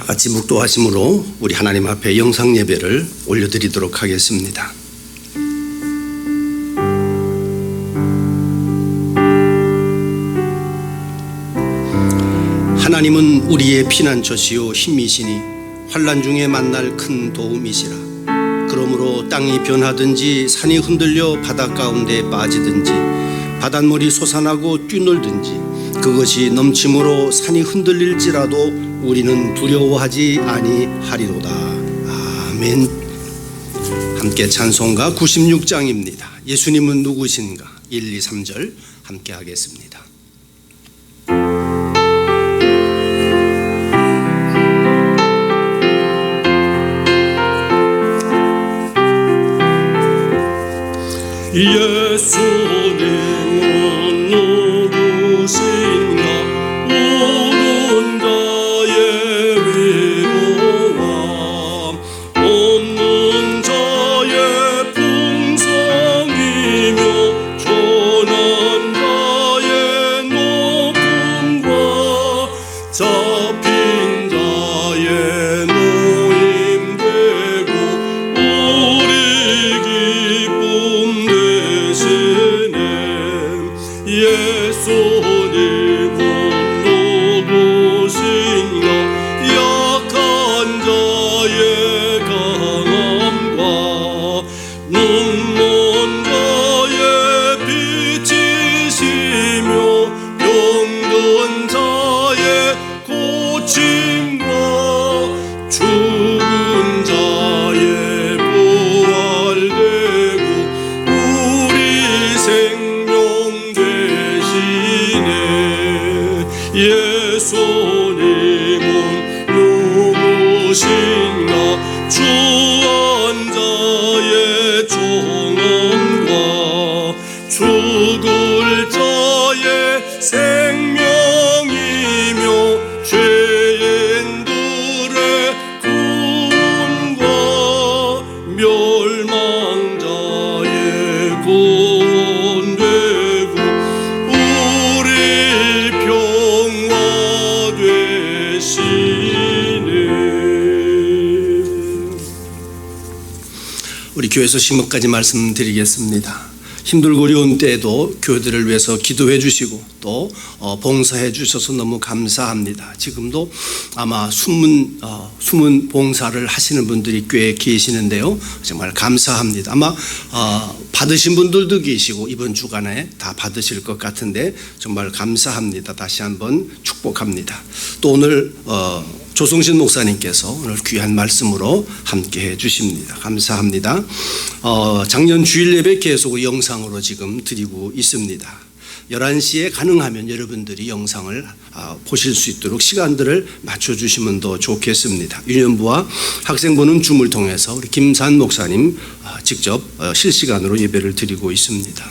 다 같이 묵도하심으로 우리 하나님 앞에 영상 예배를 올려드리도록 하겠습니다. 하나님은 우리의 피난처시요 힘이시니 환난 중에 만날 큰 도움이시라. 그러므로 땅이 변하든지 산이 흔들려 바다 가운데 빠지든지 바닷물이 솟아나고 뛰놀든지 그것이 넘침으로 산이 흔들릴지라도 우리는 두려워하지 아니하리로다. 아멘. 함께 찬송가 96장입니다. 예수님은 누구신가? 1, 2, 3절 함께 하겠습니다. 예수님은 누구신가? 오는 자의 위로와 없는 자의 풍성이며 전한 자의 높음과 잡힌 자의 모임되고 우리 기쁨 되시네. 예수님은 누구신가? 약한 자의 강함과 눈먼 자의 빛이시며 병든 자의 고침과 죽은 자의 부활되고 우리 생명 되시네. 예수님은 누구신가? 주한 자의 정함과 죽을 자의 생명이며 죄인들의 구원과 멸망자의 구원되고 우리 평화 되시네. 우리 교회에서 심어까지 말씀드리겠습니다. 힘들고 어려운 때에도 교회들을 위해서 기도해 주시고 또 봉사해 주셔서 너무 감사합니다. 지금도 아마 숨은 봉사를 하시는 분들이 꽤 계시는데요. 정말 감사합니다. 아마 받으신 분들도 계시고 이번 주간에 다 받으실 것 같은데 정말 감사합니다. 다시 한번 축복합니다. 또 오늘 조성신 목사님께서 오늘 귀한 말씀으로 함께 해 주십니다. 감사합니다. 작년 주일 예배 계속 영상으로 지금 드리고 있습니다. 11시에 가능하면 여러분들이 영상을 보실 수 있도록 시간들을 맞춰주시면 더 좋겠습니다. 유년부와 학생부는 줌을 통해서 우리 김산 목사님 직접 실시간으로 예배를 드리고 있습니다.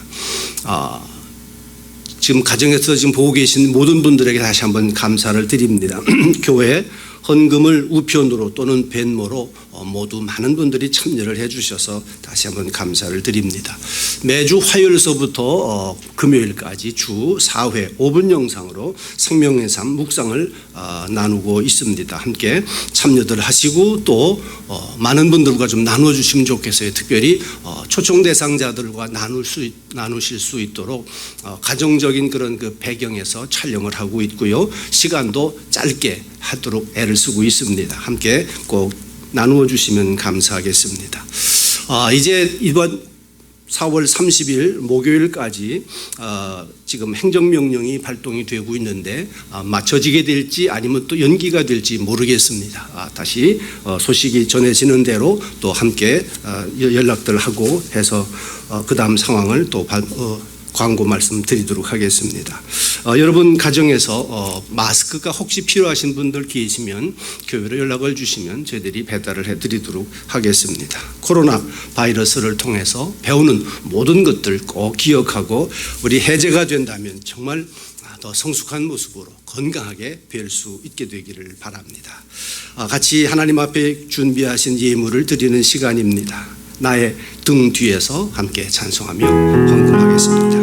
지금 가정에서 지금 보고 계신 모든 분들에게 다시 한번 감사를 드립니다. 교회 헌금을 우편으로 또는 벤모로 모두 많은 분들이 참여를 해 주셔서 다시 한번 감사를 드립니다. 매주 화요일서부터 금요일까지 주 4회 5분 영상으로 생명의 삶 묵상을 나누고 있습니다. 함께 참여들 하시고 또 많은 분들과 좀 나눠주시면 좋겠어요. 특별히 초청 대상자들과 나누실 수 있도록 가정적인 그런 그 배경에서 촬영을 하고 있고요. 시간도 짧게 하도록 애를 쓰고 있습니다. 함께 꼭 나누어 주시면 감사하겠습니다. 이제 이번 4월 30일 목요일까지 지금 행정명령이 발동이 되고 있는데 맞춰지게 될지 아니면 또 연기가 될지 모르겠습니다. 다시 소식이 전해지는 대로 또 함께 연락들 하고 해서 그 다음 상황을 또 광고 말씀드리도록 하겠습니다. 여러분 가정에서 마스크가 혹시 필요하신 분들 계시면 교회로 연락을 주시면 저희들이 배달을 해드리도록 하겠습니다. 코로나 바이러스를 통해서 배우는 모든 것들 꼭 기억하고 우리 해제가 된다면 정말 더 성숙한 모습으로 건강하게 뵐 수 있게 되기를 바랍니다. 같이 하나님 앞에 준비하신 예물을 드리는 시간입니다. 나의 등 뒤에서 함께 찬송하며 헌금하겠습니다.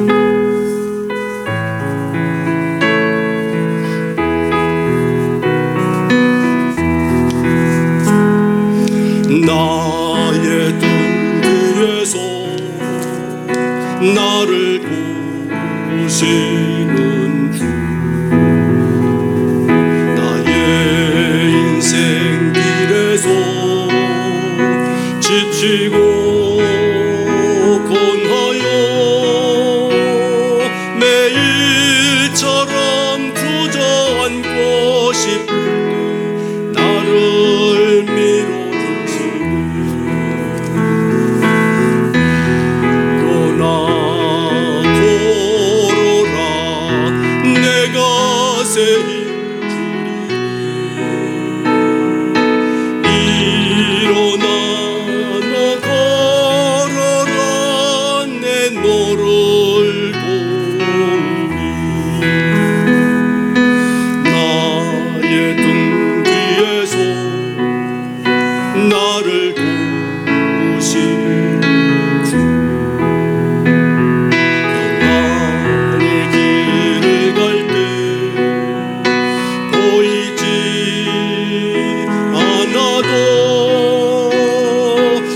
주시는 주 나의 인생 길에서 지치고 권하여 매일처럼 주저앉고 싶을 때 나를 밀어주시네 일어나 걸어라 내가 새 힘을 주리니 일어나 너 걸어라 내 너를 보니 나의 등 뒤에서 나를 도우시는 주 평안의 길을 갈 때 보이지 않아도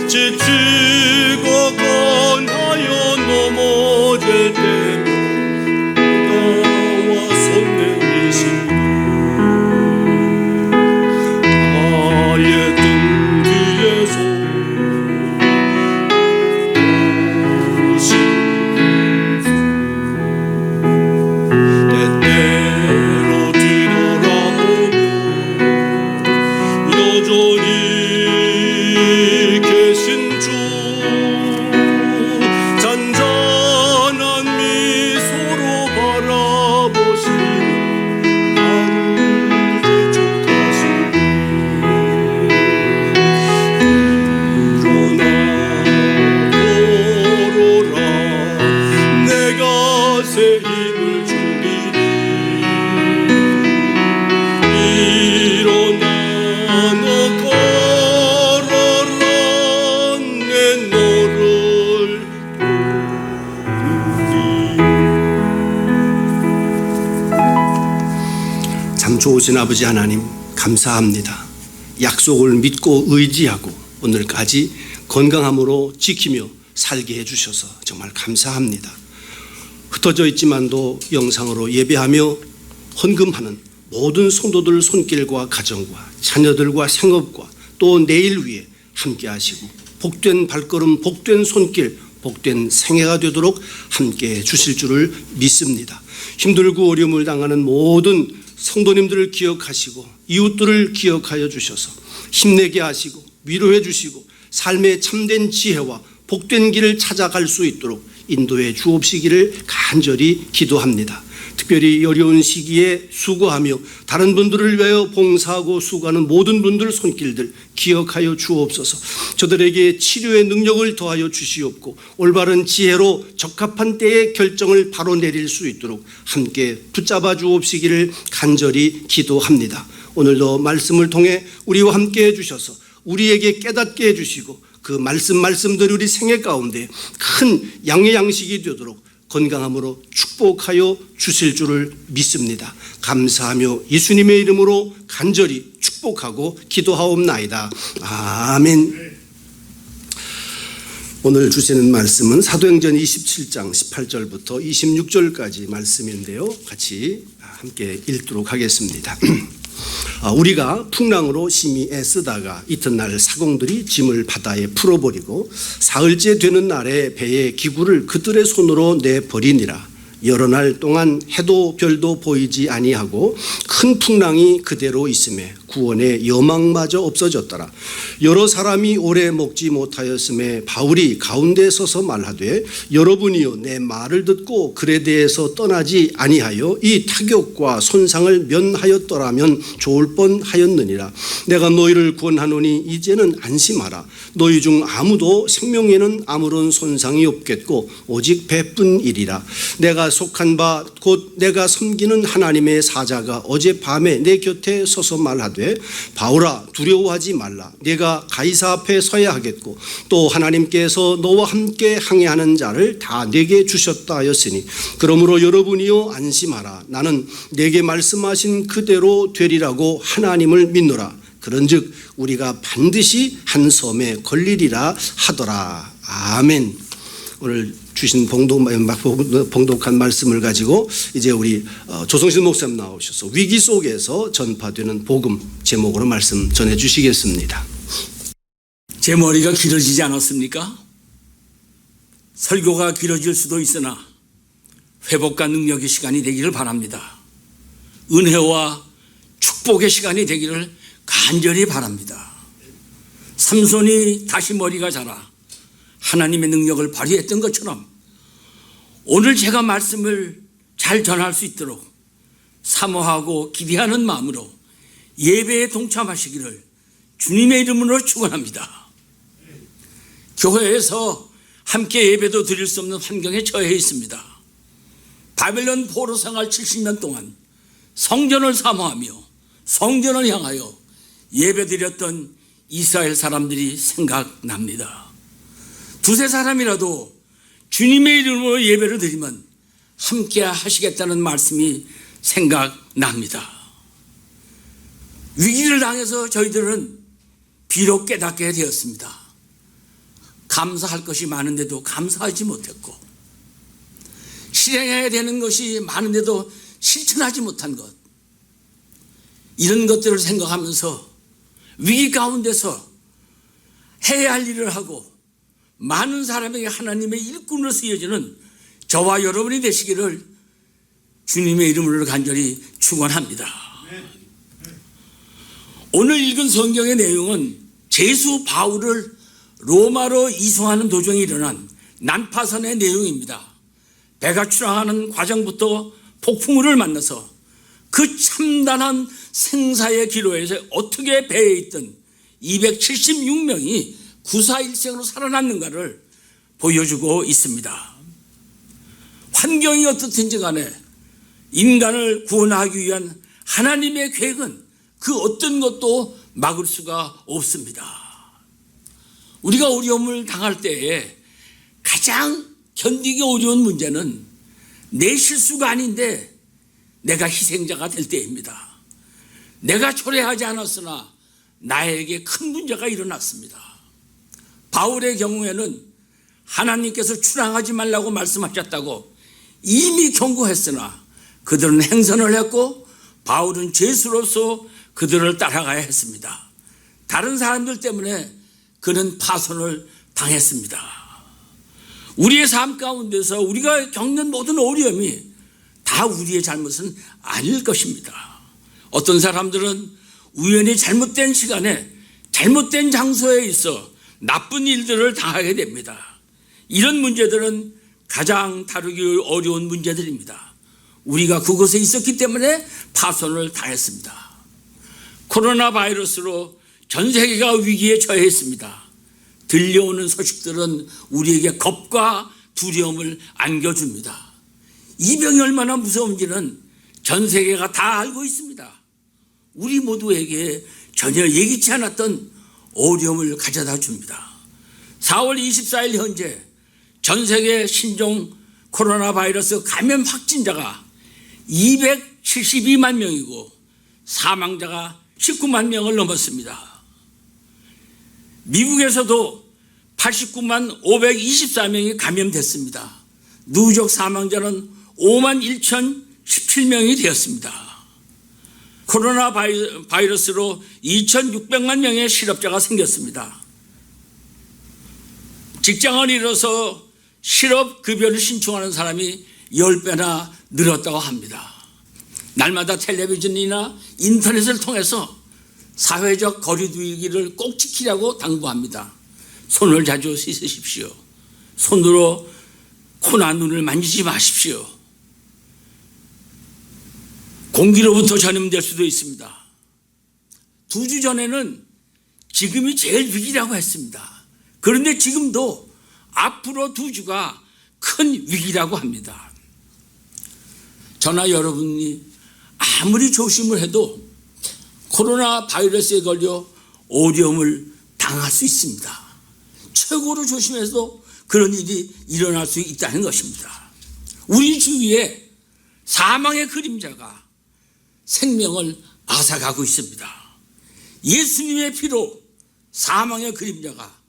지치고 권하여 넘어질 때면 나와 손 내미시네 나의 등 뒤에서 도우시는 때때로 뒤돌아보면 여전히 계신 주 잔잔한 미소로 바라보시며 나를 지켜가시네 일어나 걸어라 내가 새 힘을 주리니 일어나 너 걸어라 내 너를 보니 참 좋으신 아버지 하나님 감사합니다. 약속을 믿고 의지하고 오늘까지 건강함으로 지키며 살게 해주셔서 정말 감사합니다. 흩어져 있지만도 영상으로 예배하며 헌금하는 모든 성도들 손길과 가정과 자녀들과 생업과 또 내일 위해 함께 하시고 복된 발걸음, 복된 손길, 복된 생애가 되도록 함께 해 주실 줄을 믿습니다. 힘들고 어려움을 당하는 모든 성도님들을 기억하시고 이웃들을 기억하여 주셔서 힘내게 하시고 위로해 주시고 삶의 참된 지혜와 복된 길을 찾아갈 수 있도록 인도해 주옵시기를 간절히 기도합니다. 특별히 어려운 시기에 수고하며 다른 분들을 위하여 봉사하고 수고하는 모든 분들 손길들 기억하여 주옵소서. 저들에게 치료의 능력을 더하여 주시옵고 올바른 지혜로 적합한 때에 결정을 바로 내릴 수 있도록 함께 붙잡아 주옵시기를 간절히 기도합니다. 오늘도 말씀을 통해 우리와 함께 해주셔서 우리에게 깨닫게 해주시고 그 말씀대로 우리 생애 가운데 큰 양의 양식이 되도록 건강함으로 축복하여 주실 줄을 믿습니다. 감사하며 예수님의 이름으로 간절히 축복하고 기도하옵나이다. 아멘. 오늘 주시는 말씀은 사도행전 27장 18절부터 26절까지 말씀인데요. 같이 함께 읽도록 하겠습니다. 우리가 풍랑으로 심히 애쓰다가 이튿날 사공들이 짐을 바다에 풀어버리고 사흘째 되는 날에 배의 기구를 그들의 손으로 내버리니라. 여러 날 동안 해도 별도 보이지 아니하고 큰 풍랑이 그대로 있음에 구원의 여망마저 없어졌더라. 여러 사람이 오래 먹지 못하였음에 바울이 가운데 서서 말하되 여러분이요 내 말을 듣고 글에 대해서 떠나지 아니하여 이 타격과 손상을 면하였더라면 좋을 뻔하였느니라. 내가 너희를 구원하노니 이제는 안심하라. 너희 중 아무도 생명에는 아무런 손상이 없겠고 오직 배뿐이리라. 내가 속한 바 곧 내가 섬기는 하나님의 사자가 어젯밤에 내 곁에 서서 말하되 바울아 두려워하지 말라. 내가 가이사 앞에 서야 하겠고 또 하나님께서 너와 함께 항해하는 자를 다 내게 주셨다 하였으니 그러므로 여러분이요 안심하라. 나는 내게 말씀하신 그대로 되리라고 하나님을 믿노라. 그런즉 우리가 반드시 한 섬에 걸리리라 하더라. 아멘. 오늘 주신 봉독한 말씀을 가지고 이제 우리 조성신 목사님 나오셔서 위기 속에서 전파되는 복음 제목으로 말씀 전해 주시겠습니다. 제 머리가 길어지지 않았습니까? 설교가 길어질 수도 있으나 회복과 능력의 시간이 되기를 바랍니다. 은혜와 축복의 시간이 되기를 간절히 바랍니다. 삼손이 다시 머리가 자라 하나님의 능력을 발휘했던 것처럼 오늘 제가 말씀을 잘 전할 수 있도록 사모하고 기대하는 마음으로 예배에 동참하시기를 주님의 이름으로 축원합니다. 교회에서 함께 예배도 드릴 수 없는 환경에 처해 있습니다. 바벨론 포로 생활 70년 동안 성전을 사모하며 성전을 향하여 예배드렸던 이스라엘 사람들이 생각납니다. 두세 사람이라도 주님의 이름으로 예배를 드리면 함께 하시겠다는 말씀이 생각납니다. 위기를 당해서 저희들은 비록 깨닫게 되었습니다. 감사할 것이 많은데도 감사하지 못했고, 실행해야 되는 것이 많은데도 실천하지 못한 것, 이런 것들을 생각하면서 위기 가운데서 해야 할 일을 하고 많은 사람에게 하나님의 일꾼으로 쓰여지는 저와 여러분이 되시기를 주님의 이름으로 간절히 축원합니다. 오늘 읽은 성경의 내용은 제수 바울을 로마로 이송하는 도중에 일어난 난파선의 내용입니다. 배가 출항하는 과정부터 폭풍우를 만나서 그 참단한 생사의 기로에서 어떻게 배에 있던 276명이 구사일생으로 살아났는가를 보여주고 있습니다. 환경이 어떻든지 간에 인간을 구원하기 위한 하나님의 계획은 그 어떤 것도 막을 수가 없습니다. 우리가 어려움을 당할 때에 가장 견디기 어려운 문제는 내 실수가 아닌데 내가 희생자가 될 때입니다. 내가 초래하지 않았으나 나에게 큰 문제가 일어났습니다. 바울의 경우에는 하나님께서 출항하지 말라고 말씀하셨다고 이미 경고했으나 그들은 행선을 했고 바울은 죄수로서 그들을 따라가야 했습니다. 다른 사람들 때문에 그는 파손을 당했습니다. 우리의 삶 가운데서 우리가 겪는 모든 어려움이 다 우리의 잘못은 아닐 것입니다. 어떤 사람들은 우연히 잘못된 시간에 잘못된 장소에 있어 나쁜 일들을 당하게 됩니다. 이런 문제들은 가장 다루기 어려운 문제들입니다. 우리가 그곳에 있었기 때문에 파손을 당했습니다. 코로나 바이러스로 전 세계가 위기에 처해 있습니다. 들려오는 소식들은 우리에게 겁과 두려움을 안겨줍니다. 이 병이 얼마나 무서운지는 전 세계가 다 알고 있습니다. 우리 모두에게 전혀 예기치 않았던 어려움을 가져다 줍니다. 4월 24일 현재 전 세계 신종 코로나 바이러스 감염 확진자가 272만 명이고 사망자가 19만 명을 넘었습니다. 미국에서도 89만 524명이 감염됐습니다. 누적 사망자는 5만 1,017명이 되었습니다. 코로나 바이러스로 2,600만 명의 실업자가 생겼습니다. 직장을 잃어서 실업급여를 신청하는 사람이 10배나 늘었다고 합니다. 날마다 텔레비전이나 인터넷을 통해서 사회적 거리 두기를 꼭 지키라고 당부합니다. 손을 자주 씻으십시오. 손으로 코나 눈을 만지지 마십시오. 공기로부터 전염될 수도 있습니다. 2주 전에는 지금이 제일 위기라고 했습니다. 그런데 지금도 앞으로 2주가 큰 위기라고 합니다. 저나 여러분이 아무리 조심을 해도 코로나 바이러스에 걸려 어려움을 당할 수 있습니다. 최고로 조심해도 그런 일이 일어날 수 있다는 것입니다. 우리 주위에 사망의 그림자가 생명을 앗아가고 있습니다. 예수님의 피로 사망의 그림자가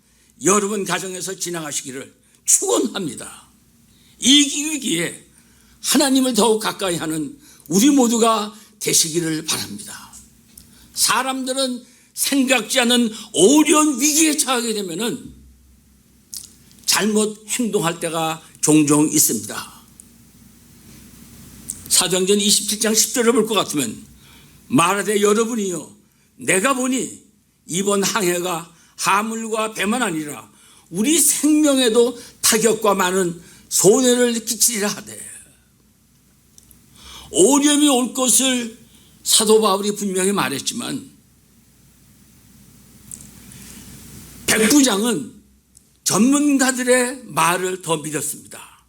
여러분 가정에서 지나가시기를 축원합니다. 이 위기에 하나님을 더욱 가까이 하는 우리 모두가 되시기를 바랍니다. 사람들은 생각지 않은 어려운 위기에 처하게 되면은 잘못 행동할 때가 종종 있습니다. 사도행전 27장 10절을 볼 것 같으면 말하되 여러분이요 내가 보니 이번 항해가 하물과 배만 아니라 우리 생명에도 타격과 많은 손해를 끼치리라 하되, 어려움이 올 것을 사도 바울이 분명히 말했지만 백부장은 전문가들의 말을 더 믿었습니다.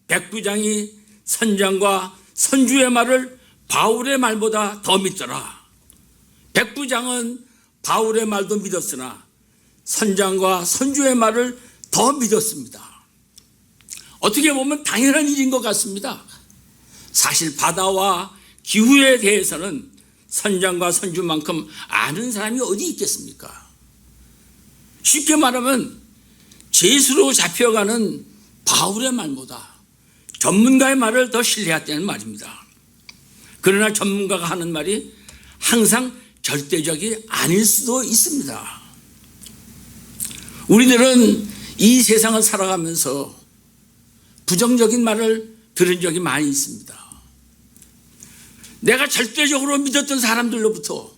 백부장이 선장과 선주의 말을 바울의 말보다 더 믿더라. 백부장은 바울의 말도 믿었으나 선장과 선주의 말을 더 믿었습니다. 어떻게 보면 당연한 일인 것 같습니다. 사실 바다와 기후에 대해서는 선장과 선주만큼 아는 사람이 어디 있겠습니까? 쉽게 말하면 죄수로 잡혀가는 바울의 말보다 전문가의 말을 더 신뢰했다는 말입니다. 그러나 전문가가 하는 말이 항상 절대적이 아닐 수도 있습니다. 우리들은 이 세상을 살아가면서 부정적인 말을 들은 적이 많이 있습니다. 내가 절대적으로 믿었던 사람들로부터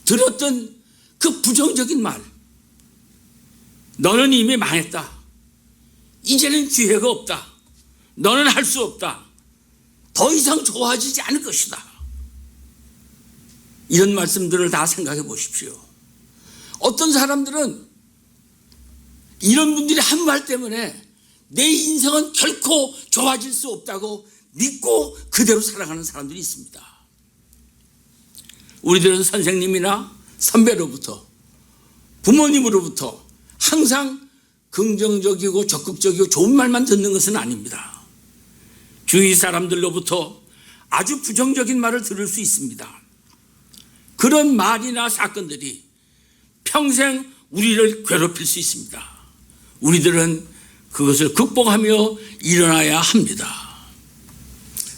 들었던 그 부정적인 말, 너는 이미 망했다, 이제는 기회가 없다, 너는 할 수 없다, 더 이상 좋아지지 않을 것이다, 이런 말씀들을 다 생각해 보십시오. 어떤 사람들은 이런 분들이 한 말 때문에 내 인생은 결코 좋아질 수 없다고 믿고 그대로 살아가는 사람들이 있습니다. 우리들은 선생님이나 선배로부터, 부모님으로부터 항상 긍정적이고 적극적이고 좋은 말만 듣는 것은 아닙니다. 주위 사람들로부터 아주 부정적인 말을 들을 수 있습니다. 그런 말이나 사건들이 평생 우리를 괴롭힐 수 있습니다. 우리들은 그것을 극복하며 일어나야 합니다.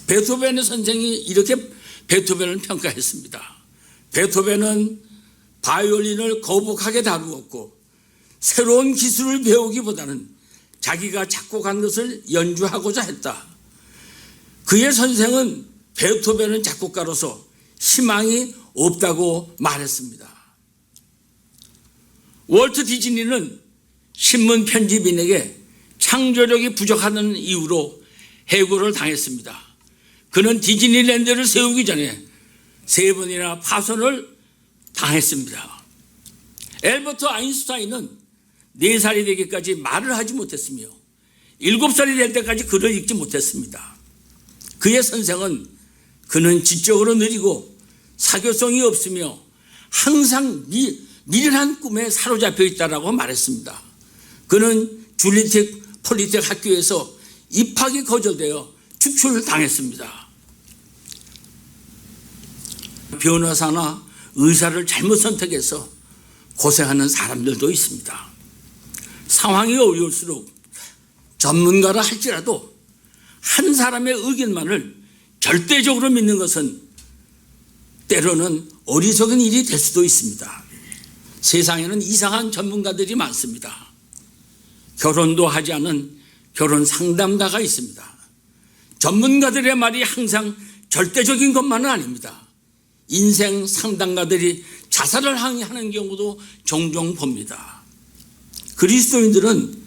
베토벤의 선생이 이렇게 베토벤을 평가했습니다. 베토벤은 바이올린을 거북하게 다루었고 새로운 기술을 배우기보다는 자기가 작곡한 것을 연주하고자 했다. 그의 선생은 베토벤은 작곡가로서 희망이 없다고 말했습니다. 월트 디즈니는 신문 편집인에게 창조력이 부족하다는 이유로 해고를 당했습니다. 그는 디즈니랜드를 세우기 전에 3번이나 파손을 당했습니다. 엘버트 아인슈타인은 4살이 되기까지 말을 하지 못했으며 7살이 될 때까지 글을 읽지 못했습니다. 그의 선생은 그는 지적으로 느리고 사교성이 없으며 항상 미련한 꿈에 사로잡혀 있다라고 말했습니다. 그는 줄리텍 폴리텍 학교에서 입학이 거절되어 축출당했습니다. 변호사나 의사를 잘못 선택해서 고생하는 사람들도 있습니다. 상황이 어려울수록 전문가라 할지라도 한 사람의 의견만을 절대적으로 믿는 것은 때로는 어리석은 일이 될 수도 있습니다. 세상에는 이상한 전문가들이 많습니다. 결혼도 하지 않은 결혼 상담가가 있습니다. 전문가들의 말이 항상 절대적인 것만은 아닙니다. 인생 상담가들이 자살을 항의하는 경우도 종종 봅니다. 그리스도인들은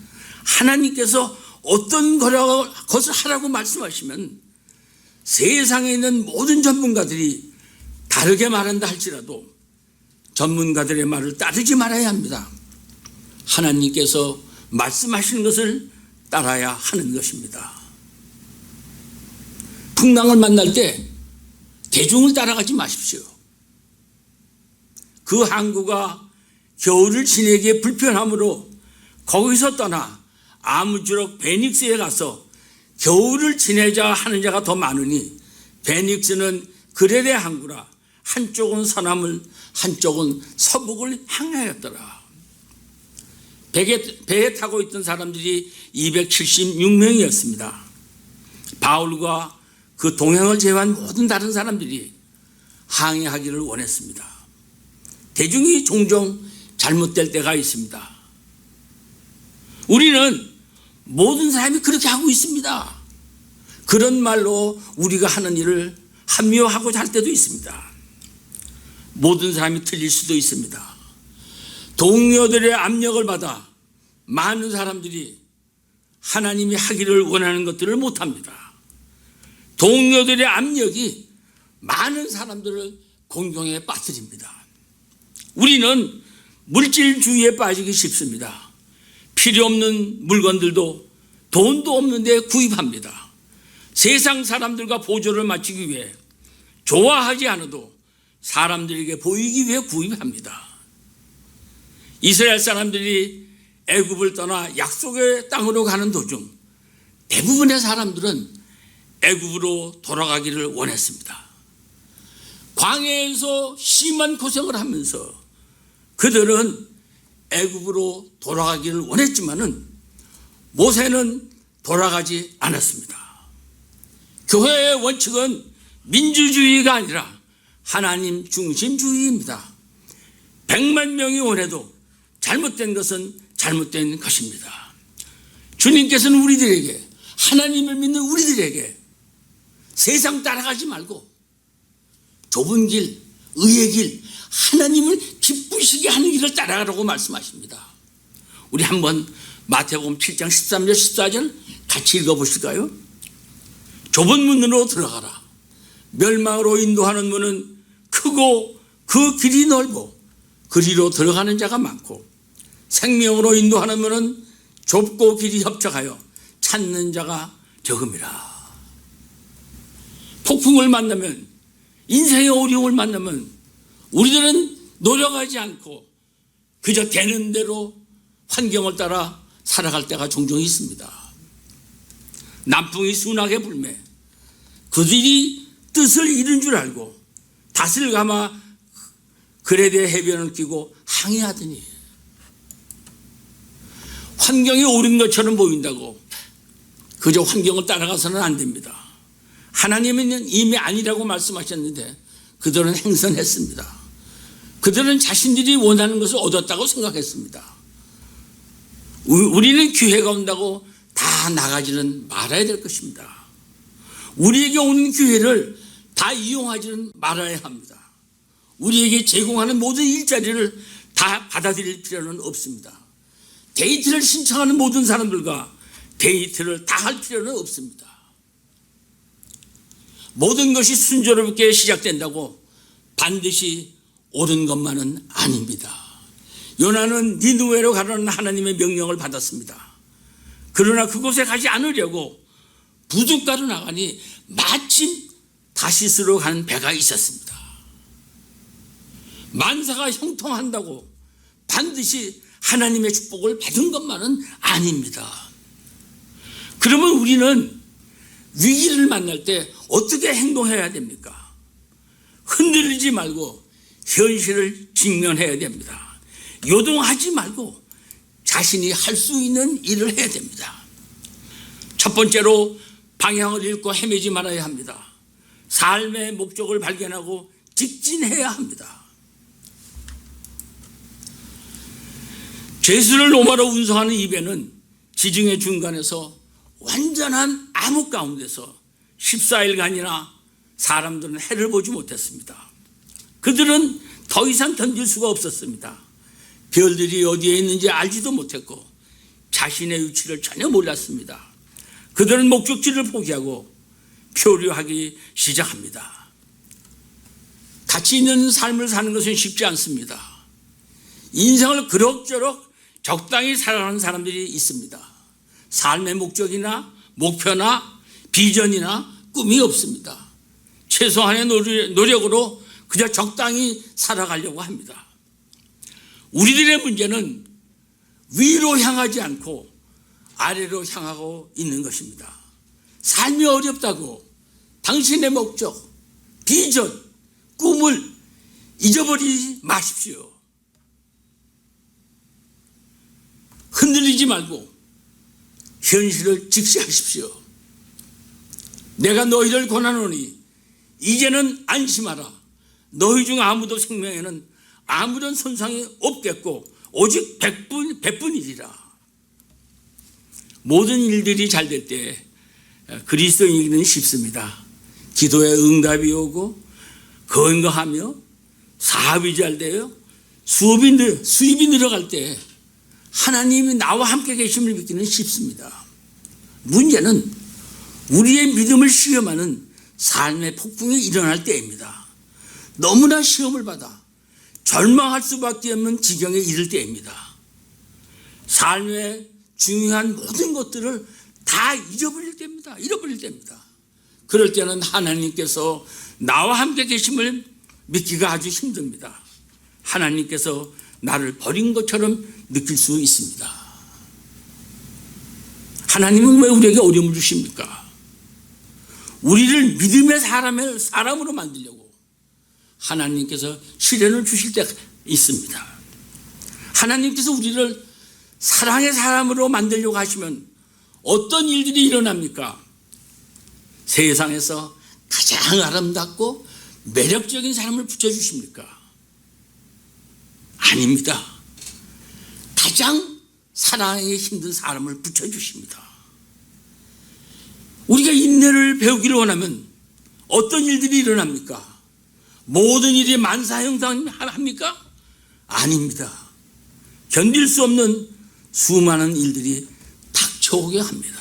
하나님께서 어떤 것을 하라고 말씀하시면 세상에 있는 모든 전문가들이 다르게 말한다 할지라도 전문가들의 말을 따르지 말아야 합니다. 하나님께서 말씀하시는 것을 따라야 하는 것입니다. 풍랑을 만날 때 대중을 따라가지 마십시오. 그 항구가 겨울을 지내기에 불편하므로 거기서 떠나 아무쪼록 베닉스에 가서 겨울을 지내자 하는 자가 더 많으니 베닉스는 그레데 항구라 한쪽은 서남을 한쪽은 서북을 향하였더라. 배에 타고 있던 사람들이 276명이었습니다. 바울과 그 동행을 제외한 모든 다른 사람들이 항해하기를 원했습니다. 대중이 종종 잘못될 때가 있습니다. 우리는 모든 사람이 그렇게 하고 있습니다. 그런 말로 우리가 하는 일을 합리화하고자 할 때도 있습니다. 모든 사람이 틀릴 수도 있습니다. 동료들의 압력을 받아 많은 사람들이 하나님이 하기를 원하는 것들을 못합니다. 동료들의 압력이 많은 사람들을 공경에 빠뜨립니다. 우리는 물질주의에 빠지기 쉽습니다. 필요 없는 물건들도 돈도 없는데 구입합니다. 세상 사람들과 보조를 맞추기 위해 좋아하지 않아도 사람들에게 보이기 위해 구입합니다. 이스라엘 사람들이 애굽을 떠나 약속의 땅으로 가는 도중 대부분의 사람들은 애굽으로 돌아가기를 원했습니다. 광야에서 심한 고생을 하면서 그들은 애굽으로 돌아가기를 원했지만은 모세는 돌아가지 않았습니다. 교회의 원칙은 민주주의가 아니라 하나님 중심주의입니다. 100만 명이 원해도 잘못된 것은 잘못된 것입니다. 주님께서는 우리들에게, 하나님을 믿는 우리들에게 세상 따라가지 말고 좁은 길, 의의 길, 하나님을 기쁘시게 하는 길을 따라가라고 말씀하십니다. 우리 한번 마태복음 7장 13절 14절 같이 읽어보실까요? 좁은 문으로 들어가라. 멸망으로 인도하는 문은 크고 그 길이 넓어 그리로 들어가는 자가 많고 생명으로 인도하는 문은 좁고 길이 협착하여 찾는 자가 적음이라. 폭풍을 만나면, 인생의 어려움을 만나면 우리들은 노력하지 않고 그저 되는 대로 환경을 따라 살아갈 때가 종종 있습니다. 남풍이 순하게 불매 그들이 뜻을 잃은 줄 알고 닷을 감아 글에 대해 해변을 끼고 항해하더니 환경이 옳은 것처럼 보인다고 그저 환경을 따라가서는 안 됩니다. 하나님은 이미 아니라고 말씀하셨는데 그들은 행선했습니다. 그들은 자신들이 원하는 것을 얻었다고 생각했습니다. 우리는 기회가 온다고 다 나가지는 말아야 될 것입니다. 우리에게 오는 기회를 다 이용하지는 말아야 합니다. 우리에게 제공하는 모든 일자리를 다 받아들일 필요는 없습니다. 데이트를 신청하는 모든 사람들과 데이트를 다 할 필요는 없습니다. 모든 것이 순조롭게 시작된다고 반드시 옳은 것만은 아닙니다. 요나는 니느웨로 가라는 하나님의 명령을 받았습니다. 그러나 그곳에 가지 않으려고 부둣가로 나가니 마침 다시스로 가는 배가 있었습니다. 만사가 형통한다고 반드시 하나님의 축복을 받은 것만은 아닙니다. 그러면 우리는 위기를 만날 때 어떻게 행동해야 됩니까? 흔들리지 말고 현실을 직면해야 됩니다. 요동하지 말고 자신이 할 수 있는 일을 해야 됩니다. 첫 번째로 방향을 잃고 헤매지 말아야 합니다. 삶의 목적을 발견하고 직진해야 합니다. 죄수를 로마로 운송하는 이 배는 지중해 중간에서 완전한 암흑 가운데서 14일간이나 사람들은 해를 보지 못했습니다. 그들은 더 이상 견딜 수가 없었습니다. 별들이 어디에 있는지 알지도 못했고 자신의 위치를 전혀 몰랐습니다. 그들은 목적지를 포기하고 표류하기 시작합니다. 가치 있는 삶을 사는 것은 쉽지 않습니다. 인생을 그럭저럭 적당히 살아가는 사람들이 있습니다. 삶의 목적이나 목표나 비전이나 꿈이 없습니다. 최소한의 노력으로 그저 적당히 살아가려고 합니다. 우리들의 문제는 위로 향하지 않고 아래로 향하고 있는 것입니다. 삶이 어렵다고 당신의 목적, 비전, 꿈을 잊어버리지 마십시오. 흔들리지 말고 현실을 직시하십시오. 내가 너희를 권하노니 이제는 안심하라. 너희 중 아무도 생명에는 아무런 손상이 없겠고 오직 백분이리라. 모든 일들이 잘 될 때 그리스도인이기는 쉽습니다. 기도에 응답이 오고 건강하며 사업이 잘 돼요. 수입이 늘어갈 때 하나님이 나와 함께 계심을 믿기는 쉽습니다. 문제는 우리의 믿음을 시험하는 삶의 폭풍이 일어날 때입니다. 너무나 시험을 받아 절망할 수밖에 없는 지경에 이를 때입니다. 삶의 중요한 모든 것들을 다 잃어버릴 때입니다. 그럴 때는 하나님께서 나와 함께 계심을 믿기가 아주 힘듭니다. 하나님께서 나를 버린 것처럼 느낄 수 있습니다. 하나님은 왜 우리에게 어려움을 주십니까? 우리를 믿음의 사람으로 만들려고 하나님께서 시련을 주실 때가 있습니다. 하나님께서 우리를 사랑의 사람으로 만들려고 하시면 어떤 일들이 일어납니까? 세상에서 가장 아름답고 매력적인 사람을 붙여주십니까? 아닙니다. 가장 사랑하기 힘든 사람을 붙여주십니다. 우리가 인내를 배우기를 원하면 어떤 일들이 일어납니까? 모든 일이 만사형통합니까? 아닙니다. 견딜 수 없는 수많은 일들이 닥쳐오게 합니다.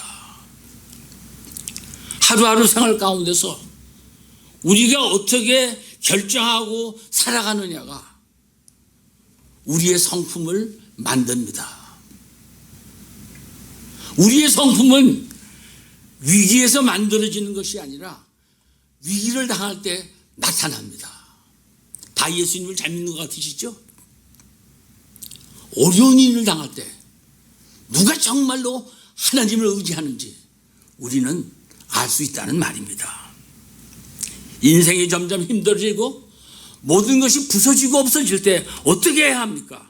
하루하루 생활 가운데서 우리가 어떻게 결정하고 살아가느냐가 우리의 성품을 만듭니다. 우리의 성품은 위기에서 만들어지는 것이 아니라 위기를 당할 때 나타납니다. 다 예수님을 잘 믿는 것 같으시죠? 어려운 일을 당할 때 누가 정말로 하나님을 의지하는지 우리는 알 수 있다는 말입니다. 인생이 점점 힘들어지고 모든 것이 부서지고 없어질 때 어떻게 해야 합니까?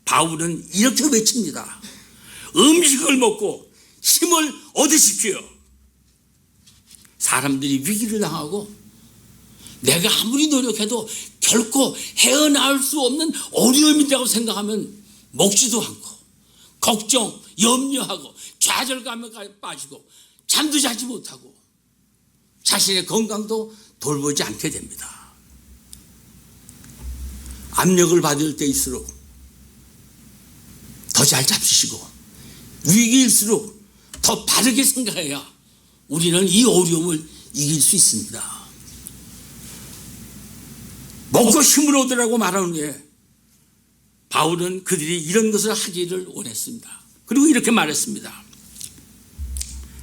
바울은 이렇게 외칩니다. 음식을 먹고 힘을 얻으십시오. 사람들이 위기를 당하고 내가 아무리 노력해도 결코 헤어나올 수 없는 어려움이라고 생각하면 먹지도 않고 걱정, 염려하고 좌절감에 빠지고 잠도 자지 못하고 자신의 건강도 돌보지 않게 됩니다. 압력을 받을 때일수록 더 잘 잡수시고 위기일수록 더 바르게 생각해야 우리는 이 어려움을 이길 수 있습니다. 먹고 힘을 얻으라고 말하는 후에 바울은 그들이 이런 것을 하기를 원했습니다. 그리고 이렇게 말했습니다.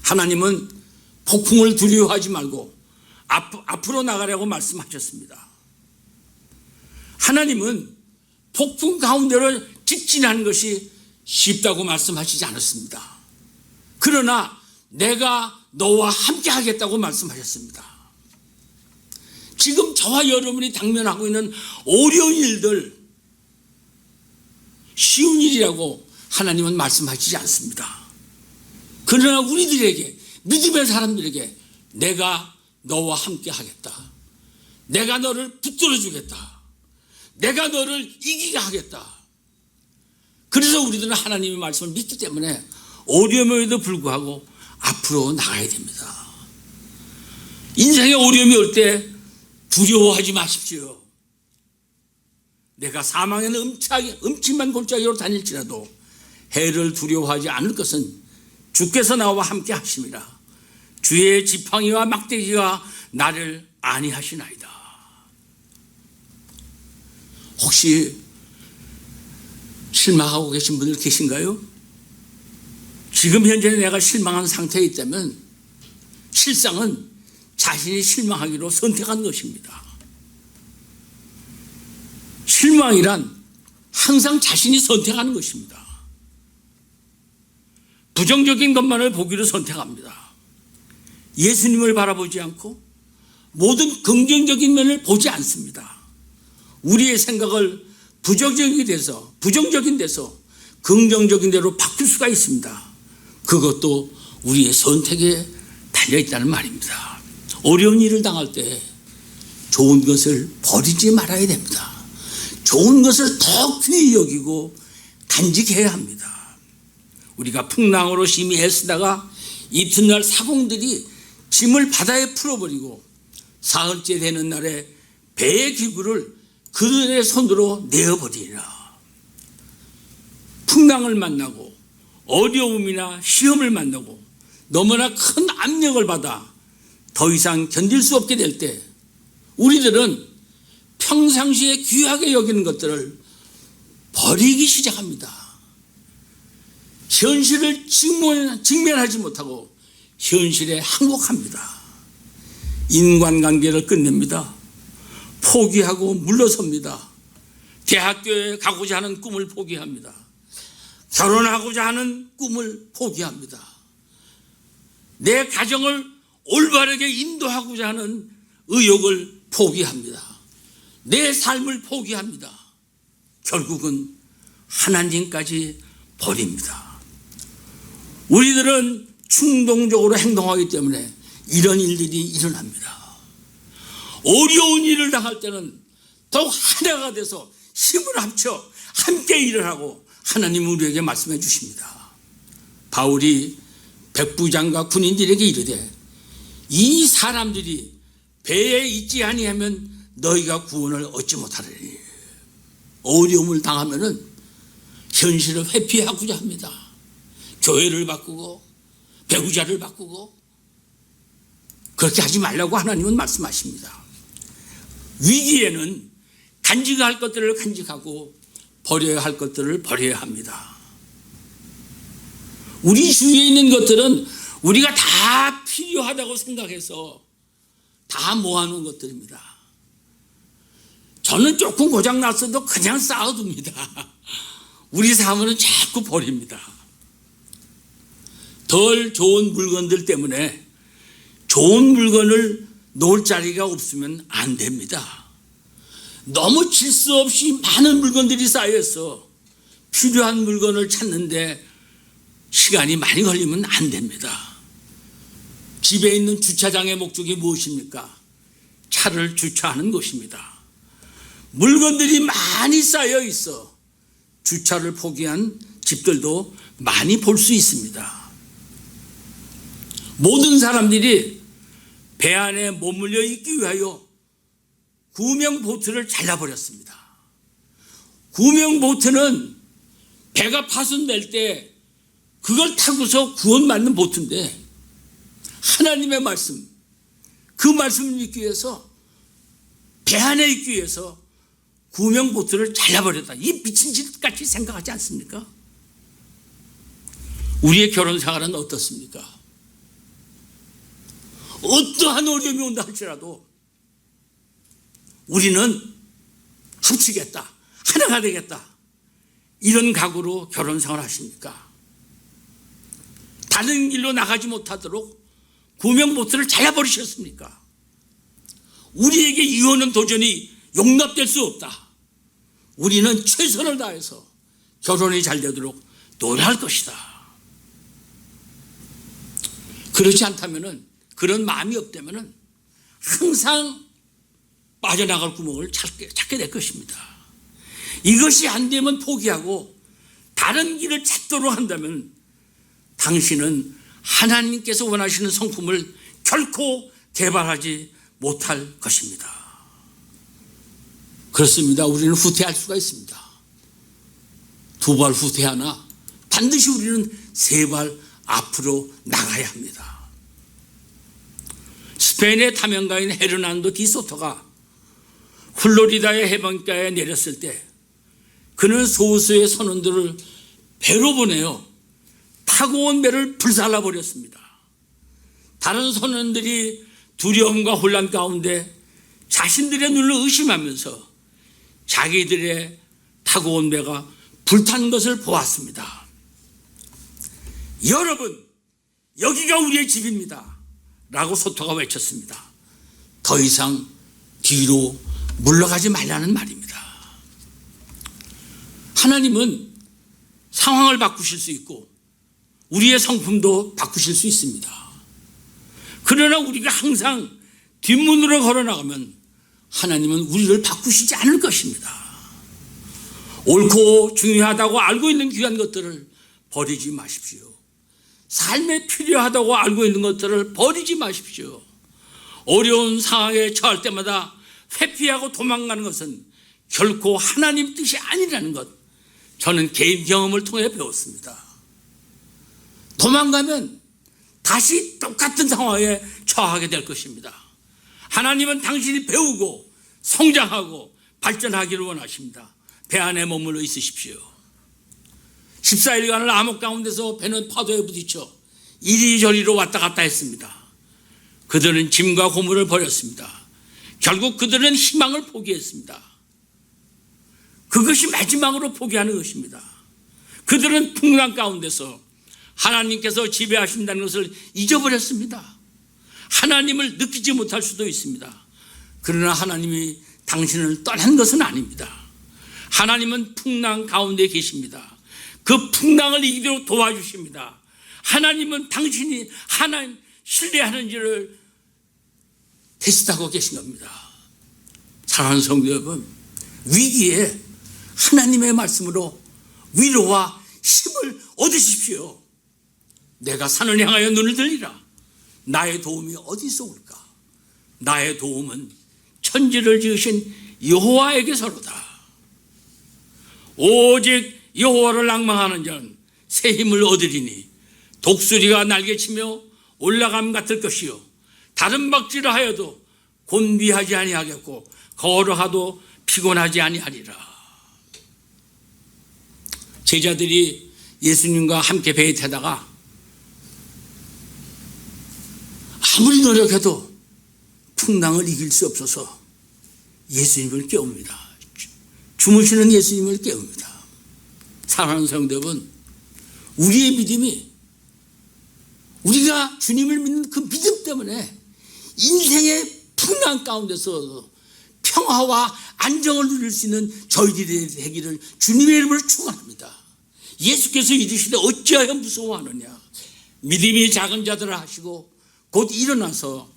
하나님은 폭풍을 두려워하지 말고 앞으로 나가라고 말씀하셨습니다. 하나님은 폭풍 가운데를 직진하는 것이 쉽다고 말씀하시지 않았습니다. 그러나 내가 너와 함께 하겠다고 말씀하셨습니다. 지금 저와 여러분이 당면하고 있는 어려운 일들, 쉬운 일이라고 하나님은 말씀하시지 않습니다. 그러나 우리들에게, 믿음의 사람들에게 내가 너와 함께 하겠다. 내가 너를 붙들어 주겠다. 내가 너를 이기게 하겠다. 그래서 우리들은 하나님의 말씀을 믿기 때문에 어려움에도 불구하고 앞으로 나가야 됩니다. 인생에 어려움이 올 때 두려워하지 마십시오. 내가 사망에는 음침한 골짜기로 다닐지라도 해를 두려워하지 않을 것은 주께서 나와 함께 하심이라. 주의 지팡이와 막대기가 나를 안위하시나이다. 혹시 실망하고 계신 분들 계신가요? 지금 현재 내가 실망한 상태에 있다면 실상은 자신이 실망하기로 선택한 것입니다. 실망이란 항상 자신이 선택하는 것입니다. 부정적인 것만을 보기로 선택합니다. 예수님을 바라보지 않고 모든 긍정적인 면을 보지 않습니다. 우리의 생각을 부정적인 데서 긍정적인 대로 바꿀 수가 있습니다. 그것도 우리의 선택에 달려 있다는 말입니다. 어려운 일을 당할 때 좋은 것을 버리지 말아야 됩니다. 좋은 것을 더 귀히 여기고 간직해야 합니다. 우리가 풍랑으로 심히 애쓰다가 이튿날 사공들이 짐을 바다에 풀어버리고 사흘째 되는 날에 배의 기구를 그들의 손으로 내어버리라. 풍랑을 만나고 어려움이나 시험을 만나고 너무나 큰 압력을 받아 더 이상 견딜 수 없게 될 때 우리들은 평상시에 귀하게 여기는 것들을 버리기 시작합니다. 현실을 직면하지 못하고 현실에 항복합니다. 인간관계를 끝냅니다. 포기하고 물러섭니다. 대학교에 가고자 하는 꿈을 포기합니다. 결혼하고자 하는 꿈을 포기합니다. 내 가정을 올바르게 인도하고자 하는 의욕을 포기합니다. 내 삶을 포기합니다. 결국은 하나님까지 버립니다. 우리들은 충동적으로 행동하기 때문에 이런 일들이 일어납니다. 어려운 일을 당할 때는 더욱 하나가 돼서 힘을 합쳐 함께 일을 하고 하나님은 우리에게 말씀해 주십니다. 바울이 백부장과 군인들에게 이르되 이 사람들이 배에 있지 아니하면 너희가 구원을 얻지 못하리니. 어려움을 당하면은 현실을 회피하고자 합니다. 교회를 바꾸고 배우자를 바꾸고 그렇게 하지 말라고 하나님은 말씀하십니다. 위기에는 간직할 것들을 간직하고 버려야 할 것들을 버려야 합니다. 우리 주위에 있는 것들은 우리가 다 필요하다고 생각해서 다 모아놓은 것들입니다. 저는 조금 고장났어도 그냥 쌓아둡니다. 우리 사람은 자꾸 버립니다. 덜 좋은 물건들 때문에 좋은 물건을 놓을 자리가 없으면 안 됩니다. 너무 질서 없이 많은 물건들이 쌓여서 필요한 물건을 찾는데 시간이 많이 걸리면 안 됩니다. 집에 있는 주차장의 목적이 무엇입니까? 차를 주차하는 것입니다. 물건들이 많이 쌓여 있어 주차를 포기한 집들도 많이 볼 수 있습니다. 모든 사람들이 배 안에 머물러 있기 위하여 구명보트를 잘라버렸습니다. 구명보트는 배가 파손될 때 그걸 타고서 구원받는 보트인데 하나님의 말씀, 그 말씀을 믿기 위해서 배 안에 있기 위해서 구명보트를 잘라버렸다. 이 미친 짓같이 생각하지 않습니까? 우리의 결혼 생활은 어떻습니까? 어떠한 어려움이 온다 할지라도 우리는 합치겠다, 하나가 되겠다, 이런 각오로 결혼 생활 하십니까? 다른 길로 나가지 못하도록 구명보트를 잘라버리셨습니까? 우리에게 이혼은 도저히 용납될 수 없다. 우리는 최선을 다해서 결혼이 잘 되도록 노력할 것이다. 그렇지 않다면은, 그런 마음이 없다면은 항상 빠져나갈 구멍을 찾게 될 것입니다. 이것이 안 되면 포기하고 다른 길을 찾도록 한다면 당신은 하나님께서 원하시는 성품을 결코 개발하지 못할 것입니다. 그렇습니다. 우리는 후퇴할 수가 있습니다. 2발 후퇴하나 반드시 우리는 3발 앞으로 나가야 합니다. 스페인의 탐험가인 헤르난도 디소토가 플로리다의 해변가에 내렸을 때 그는 소수의 선원들을 배로 보내어 타고 온 배를 불살라버렸습니다. 다른 선원들이 두려움과 혼란 가운데 자신들의 눈을 의심하면서 자기들의 타고 온 배가 불탄 것을 보았습니다. 여러분, 여기가 우리의 집입니다 라고 소토가 외쳤습니다. 더 이상 뒤로 물러가지 말라는 말입니다. 하나님은 상황을 바꾸실 수 있고 우리의 성품도 바꾸실 수 있습니다. 그러나 우리가 항상 뒷문으로 걸어나가면 하나님은 우리를 바꾸시지 않을 것입니다. 옳고 중요하다고 알고 있는 귀한 것들을 버리지 마십시오. 삶에 필요하다고 알고 있는 것들을 버리지 마십시오. 어려운 상황에 처할 때마다 회피하고 도망가는 것은 결코 하나님 뜻이 아니라는 것, 저는 개인 경험을 통해 배웠습니다. 도망가면 다시 똑같은 상황에 처하게 될 것입니다. 하나님은 당신이 배우고 성장하고 발전하기를 원하십니다. 배 안에 머물러 있으십시오. 14일간을 암흑 가운데서 배는 파도에 부딪혀 이리저리로 왔다 갔다 했습니다. 그들은 짐과 고물을 버렸습니다. 결국 그들은 희망을 포기했습니다. 그것이 마지막으로 포기하는 것입니다. 그들은 풍랑 가운데서 하나님께서 지배하신다는 것을 잊어버렸습니다. 하나님을 느끼지 못할 수도 있습니다. 그러나 하나님이 당신을 떠난 것은 아닙니다. 하나님은 풍랑 가운데 계십니다. 그 풍랑을 이기도록 도와주십니다. 하나님은 당신이 하나님 신뢰하는지를 테스트하고 계신 겁니다. 사랑하는 성도 여러분, 위기에 하나님의 말씀으로 위로와 힘을 얻으십시오. 내가 산을 향하여 눈을 들리라. 나의 도움이 어디서 올까? 나의 도움은 천지를 지으신 여호와에게서로다. 오직 여호와를 앙망하는 자는 새 힘을 얻으리니 독수리가 날개치며 올라감 같을 것이요 다른 박질을 하여도 곤비하지 아니하겠고 걸어가도 피곤하지 아니하리라. 제자들이 예수님과 함께 배에 타다가 아무리 노력해도 풍랑을 이길 수 없어서 예수님을 깨웁니다. 주무시는 예수님을 깨웁니다. 사랑하는 성도 여러분, 우리의 믿음이, 우리가 주님을 믿는 그 믿음 때문에 인생의 풍랑 가운데서 평화와 안정을 누릴 수 있는 저희들이 되기를 주님의 이름으로 축원합니다. 예수께서 이르시되 어찌하여 무서워하느냐. 믿음이 작은 자들을 하시고 곧 일어나서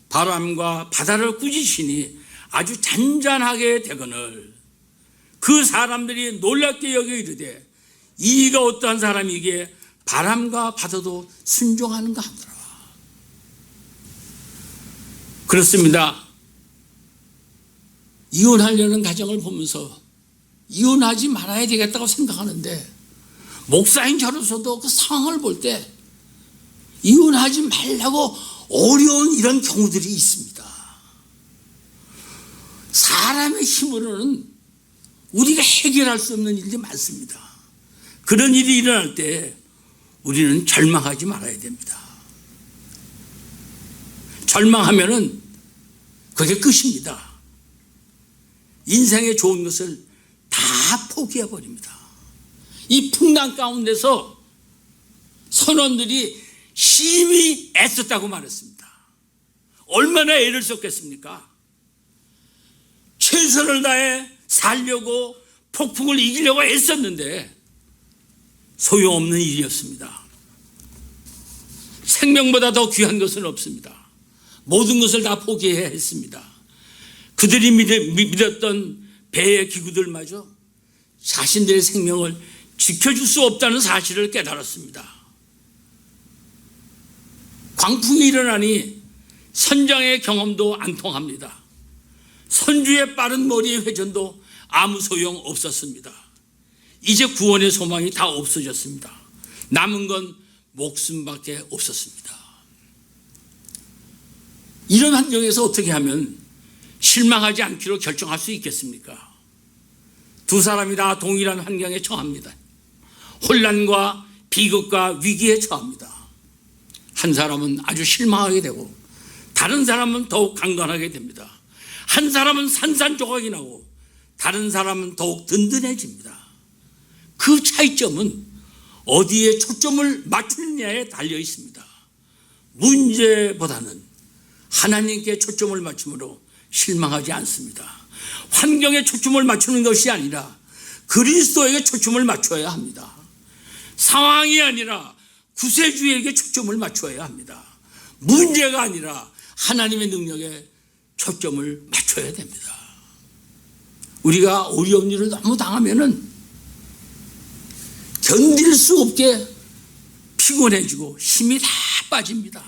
바람과 바다를 꾸짖으시니 아주 잔잔하게 되거늘 그 사람들이 놀랍게 여겨 이르되 이가 어떠한 사람이기에 바람과 바다도 순종하는가 하더라. 그렇습니다. 이혼하려는 가정을 보면서 이혼하지 말아야 되겠다고 생각하는데 목사인 저로서도 그 상황을 볼 때 이혼하지 말라고 어려운 이런 경우들이 있습니다. 사람의 힘으로는 우리가 해결할 수 없는 일이 많습니다. 그런 일이 일어날 때 우리는 절망하지 말아야 됩니다. 절망하면은 그게 끝입니다. 인생의 좋은 것을 다 포기해 버립니다. 이 풍랑 가운데서 선원들이 심히 애썼다고 말했습니다. 얼마나 애를 썼겠습니까? 최선을 다해 살려고 폭풍을 이기려고 애썼는데 소용없는 일이었습니다. 생명보다 더 귀한 것은 없습니다. 모든 것을 다 포기해야 했습니다. 그들이 믿었던 배의 기구들마저 자신들의 생명을 지켜줄 수 없다는 사실을 깨달았습니다. 광풍이 일어나니 선장의 경험도 안 통합니다. 선주의 빠른 머리의 회전도 아무 소용 없었습니다. 이제 구원의 소망이 다 없어졌습니다. 남은 건 목숨밖에 없었습니다. 이런 환경에서 어떻게 하면 실망하지 않기로 결정할 수 있겠습니까? 두 사람이 다 동일한 환경에 처합니다. 혼란과 비극과 위기에 처합니다. 한 사람은 아주 실망하게 되고 다른 사람은 더욱 강건하게 됩니다. 한 사람은 산산조각이 나고 다른 사람은 더욱 든든해집니다. 그 차이점은 어디에 초점을 맞추느냐에 달려 있습니다. 문제보다는 하나님께 초점을 맞춤으로 실망하지 않습니다. 환경에 초점을 맞추는 것이 아니라 그리스도에게 초점을 맞춰야 합니다. 상황이 아니라 구세주에게 초점을 맞춰야 합니다. 문제가 아니라 하나님의 능력에 초점을 맞춰야 됩니다. 우리가 어려운 일을 너무 당하면은 견딜 수 없게 피곤해지고 힘이 다 빠집니다.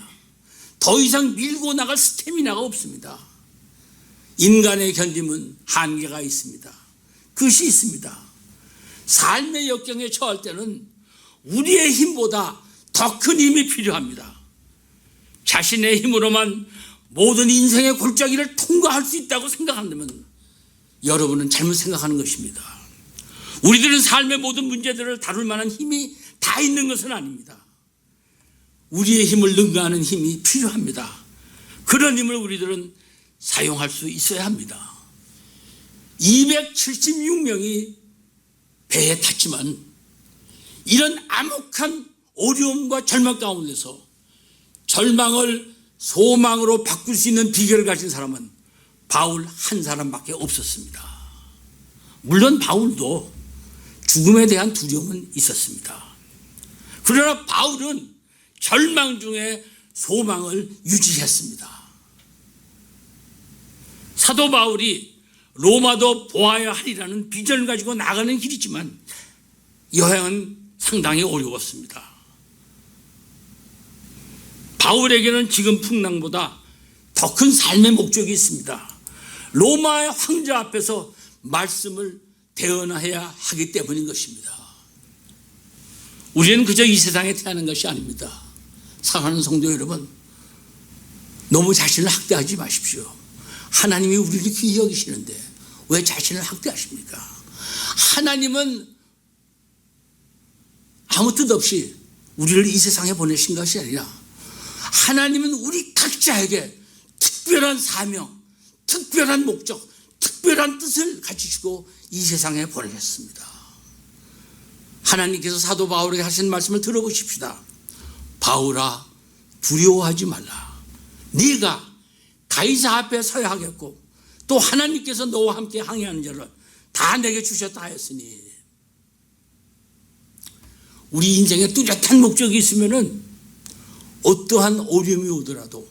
더 이상 밀고 나갈 스태미나가 없습니다. 인간의 견딤은 한계가 있습니다. 그것이 있습니다. 삶의 역경에 처할 때는 우리의 힘보다 더 큰 힘이 필요합니다. 자신의 힘으로만 모든 인생의 골짜기를 통과할 수 있다고 생각한다면 여러분은 잘못 생각하는 것입니다. 우리들은 삶의 모든 문제들을 다룰 만한 힘이 다 있는 것은 아닙니다. 우리의 힘을 능가하는 힘이 필요합니다. 그런 힘을 우리들은 사용할 수 있어야 합니다. 276명이 배에 탔지만 이런 암흑한 어려움과 절망 가운데서 절망을 소망으로 바꿀 수 있는 비결을 가진 사람은 바울 한 사람밖에 없었습니다. 물론 바울도 죽음에 대한 두려움은 있었습니다. 그러나 바울은 절망 중에 소망을 유지했습니다. 사도 바울이 로마도 보아야 하리라는 비전을 가지고 나가는 길이지만 여행은 상당히 어려웠습니다. 바울에게는 지금 풍랑보다 더 큰 삶의 목적이 있습니다. 로마의 황제 앞에서 말씀을 대언해야 하기 때문인 것입니다. 우리는 그저 이 세상에 태어난 것이 아닙니다. 사랑하는 성도 여러분, 너무 자신을 학대하지 마십시오. 하나님이 우리를 귀히 여기시는데 왜 자신을 학대하십니까? 하나님은 아무 뜻 없이 우리를 이 세상에 보내신 것이 아니라 하나님은 우리 각자에게 특별한 사명, 특별한 목적, 특별한 뜻을 가지시고 이 세상에 보내셨습니다. 하나님께서 사도 바울에게 하신 말씀을 들어보십시다. 바울아, 두려워하지 말라. 네가 가이사 앞에 서야 하겠고 또 하나님께서 너와 함께 항해하는 자를 다 내게 주셨다 하였으니, 우리 인생에 뚜렷한 목적이 있으면은 어떠한 어려움이 오더라도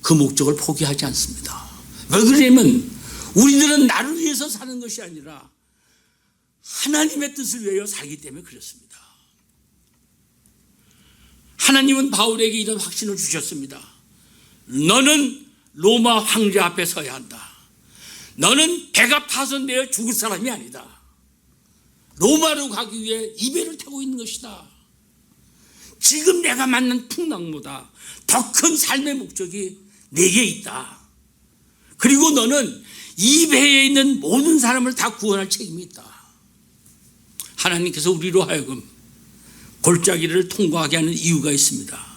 그 목적을 포기하지 않습니다. 왜 그러냐면 우리들은 나를 위해서 사는 것이 아니라 하나님의 뜻을 위하여 살기 때문에 그렇습니다. 하나님은 바울에게 이런 확신을 주셨습니다. 너는 로마 황제 앞에 서야 한다. 너는 배가 파손되어 죽을 사람이 아니다. 로마로 가기 위해 이 배를 타고 있는 것이다. 지금 내가 만난 풍랑보다 더 큰 삶의 목적이 내게 있다. 그리고 너는 이 배에 있는 모든 사람을 다 구원할 책임이 있다. 하나님께서 우리로 하여금 골짜기를 통과하게 하는 이유가 있습니다.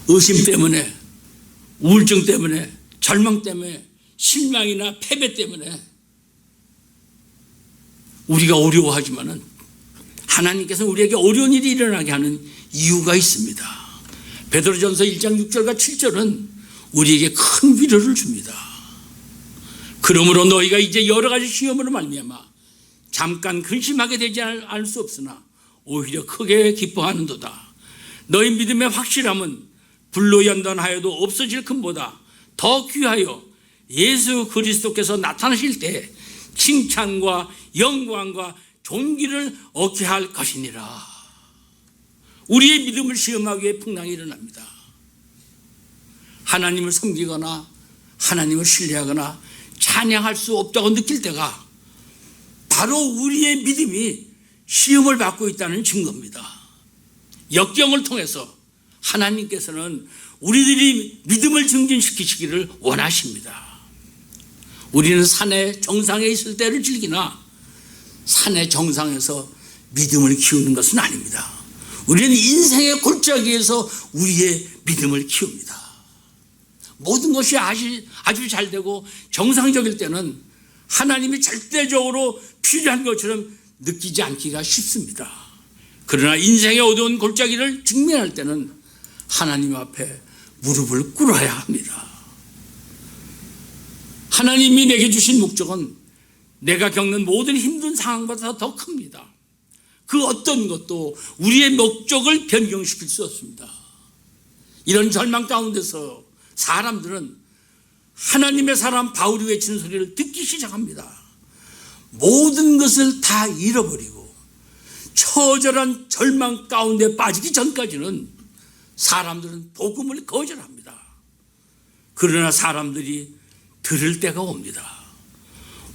의심 때문에, 우울증 때문에, 절망 때문에, 실망이나 패배 때문에 우리가 어려워하지만은 하나님께서 우리에게 어려운 일이 일어나게 하는 이유가 있습니다. 베드로전서 1장 6절과 7절은 우리에게 큰 위로를 줍니다. 그러므로 너희가 이제 여러 가지 시험으로 말미암아 잠깐 근심하게 되지 않을 수 없으나 오히려 크게 기뻐하는도다. 너희 믿음의 확실함은 불로 연단하여도 없어질 금보다 더 귀하여 예수 그리스도께서 나타나실 때 칭찬과 영광과 존귀를 얻게 할 것이니라. 우리의 믿음을 시험하기 위해 풍랑이 일어납니다. 하나님을 섬기거나 하나님을 신뢰하거나 찬양할 수 없다고 느낄 때가 바로 우리의 믿음이 시험을 받고 있다는 증거입니다. 역경을 통해서 하나님께서는 우리들이 믿음을 증진시키시기를 원하십니다. 우리는 산의 정상에 있을 때를 즐기나 산의 정상에서 믿음을 키우는 것은 아닙니다. 우리는 인생의 골짜기에서 우리의 믿음을 키웁니다. 모든 것이 아주 잘 되고 정상적일 때는 하나님이 절대적으로 필요한 것처럼 느끼지 않기가 쉽습니다. 그러나 인생의 어두운 골짜기를 직면할 때는 하나님 앞에 무릎을 꿇어야 합니다. 하나님이 내게 주신 목적은 내가 겪는 모든 힘든 상황보다 더 큽니다. 그 어떤 것도 우리의 목적을 변경시킬 수 없습니다. 이런 절망 가운데서 사람들은 하나님의 사람 바울이 외치는 소리를 듣기 시작합니다. 모든 것을 다 잃어버리고 처절한 절망 가운데 빠지기 전까지는 사람들은 복음을 거절합니다. 그러나 사람들이 들을 때가 옵니다.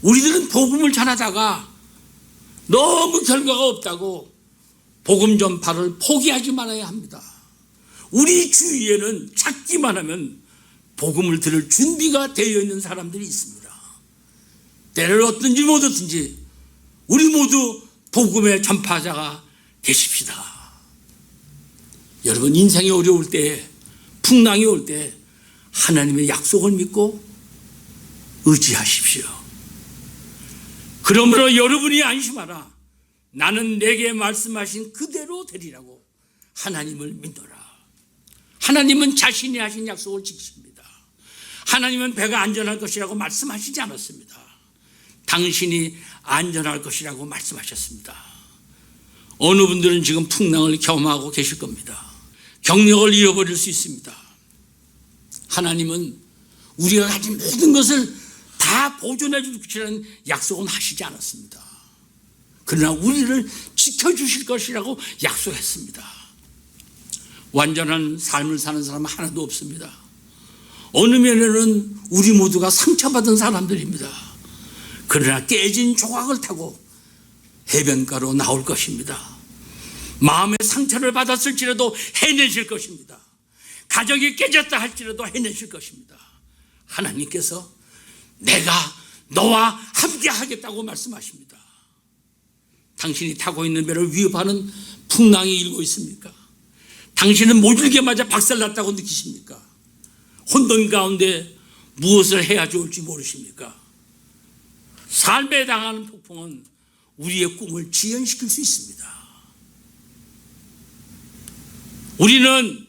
우리들은 복음을 전하다가 너무 결과가 없다고 복음 전파를 포기하지 말아야 합니다. 우리 주위에는 찾기만 하면 복음을 들을 준비가 되어 있는 사람들이 있습니다. 때를 얻든지 못 얻든지 우리 모두 복음의 전파자가 되십시다. 여러분, 인생이 어려울 때, 풍랑이 올 때 하나님의 약속을 믿고 의지하십시오. 그러므로 여러분이 안심하라. 나는 내게 말씀하신 그대로 되리라고 하나님을 믿노라. 하나님은 자신이 하신 약속을 지키십니다. 하나님은 배가 안전할 것이라고 말씀하시지 않았습니다. 당신이 안전할 것이라고 말씀하셨습니다. 어느 분들은 지금 풍랑을 경험하고 계실 겁니다. 경력을 잃어버릴 수 있습니다. 하나님은 우리가 가진 모든 것을 다 보존해 줄 것이라는 약속은 하시지 않았습니다. 그러나 우리를 지켜주실 것이라고 약속했습니다. 완전한 삶을 사는 사람은 하나도 없습니다. 어느 면에는 우리 모두가 상처받은 사람들입니다. 그러나 깨진 조각을 타고 해변가로 나올 것입니다. 마음의 상처를 받았을지라도 해내실 것입니다. 가정이 깨졌다 할지라도 해내실 것입니다. 하나님께서 내가 너와 함께 하겠다고 말씀하십니다. 당신이 타고 있는 배를 위협하는 풍랑이 일고 있습니까? 당신은 모질게 맞아 박살났다고 느끼십니까? 혼돈 가운데 무엇을 해야 좋을지 모르십니까? 삶에 당하는 폭풍은 우리의 꿈을 지연시킬 수 있습니다. 우리는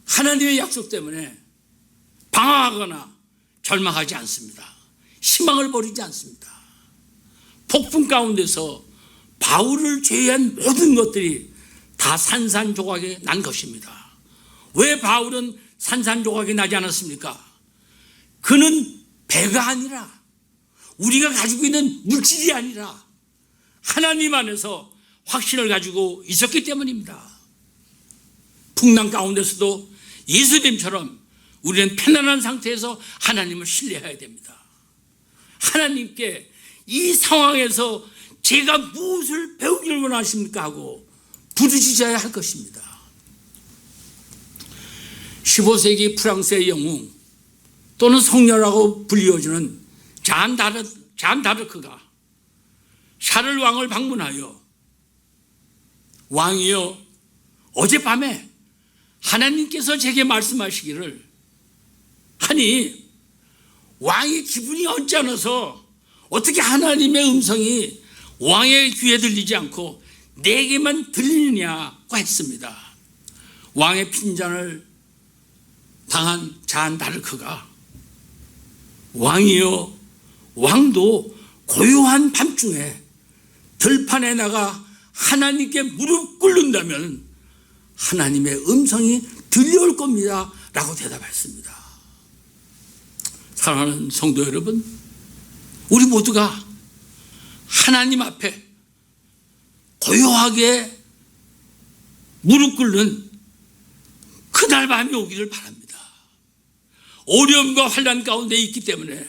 하나님의 약속 때문에 방황하거나 절망하지 않습니다. 희망을 버리지 않습니다. 폭풍 가운데서 바울을 제외한 모든 것들이 다 산산조각이 난 것입니다. 왜 바울은 산산조각이 나지 않았습니까? 그는 배가 아니라 우리가 가지고 있는 물질이 아니라 하나님 안에서 확신을 가지고 있었기 때문입니다. 풍랑 가운데서도 예수님처럼 우리는 편안한 상태에서 하나님을 신뢰해야 됩니다. 하나님께 이 상황에서 제가 무엇을 배우기를 원하십니까 하고 부르짖어야 할 것입니다. 15세기 프랑스의 영웅 또는 성녀라고 불리워지는 잔 다르크가 샤를 왕을 방문하여 왕이여, 어젯밤에 하나님께서 제게 말씀하시기를 하니 왕이 기분이 언짢아서 어떻게 하나님의 음성이 왕의 귀에 들리지 않고 내게만 들리느냐고 했습니다. 왕의 핀잔을 당한 잔 다르크가 왕이여, 왕도 고요한 밤중에 들판에 나가 하나님께 무릎 꿇는다면 하나님의 음성이 들려올 겁니다 라고 대답했습니다. 사랑하는 성도 여러분, 우리 모두가 하나님 앞에 고요하게 무릎 꿇는 그날 밤이 오기를 바랍니다. 어려움과 환난 가운데 있기 때문에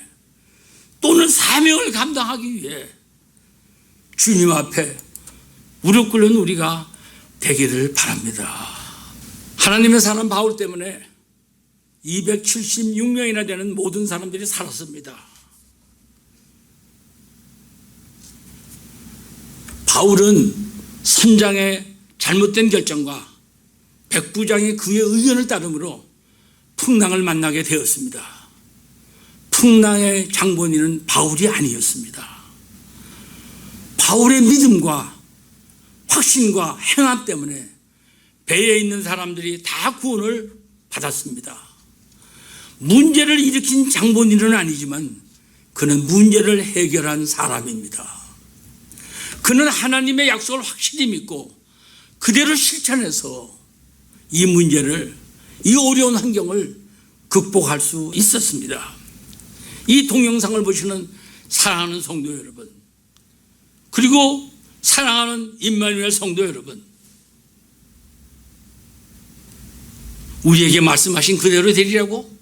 또는 사명을 감당하기 위해 주님 앞에 무릎 꿇는 우리가 되기를 바랍니다. 하나님의 사람 바울 때문에 276명이나 되는 모든 사람들이 살았습니다. 바울은 선장의 잘못된 결정과 백부장이 그의 의견을 따르므로 풍랑을 만나게 되었습니다. 풍랑의 장본인은 바울이 아니었습니다. 바울의 믿음과 확신과 행함 때문에 배에 있는 사람들이 다 구원을 받았습니다. 문제를 일으킨 장본인은 아니지만 그는 문제를 해결한 사람입니다. 그는 하나님의 약속을 확실히 믿고 그대로 실천해서 이 문제를, 이 어려운 환경을 극복할 수 있었습니다. 이 동영상을 보시는 사랑하는 성도 여러분, 그리고 사랑하는 임마누엘 성도 여러분, 우리에게 말씀하신 그대로 되리라고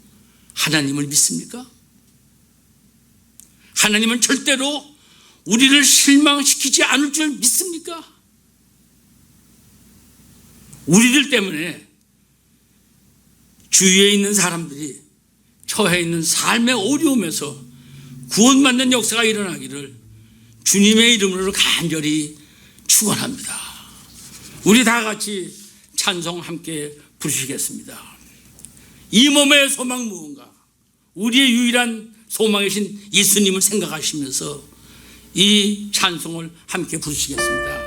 하나님을 믿습니까? 하나님은 절대로 우리를 실망시키지 않을 줄 믿습니까? 우리들 때문에 주위에 있는 사람들이 처해 있는 삶의 어려움에서 구원받는 역사가 일어나기를 주님의 이름으로 간절히 축원합니다. 우리 다 같이 찬송 함께 부르시겠습니다. 이 몸의 소망 무언가, 우리의 유일한 소망이신 예수님을 생각하시면서 이 찬송을 함께 부르시겠습니다.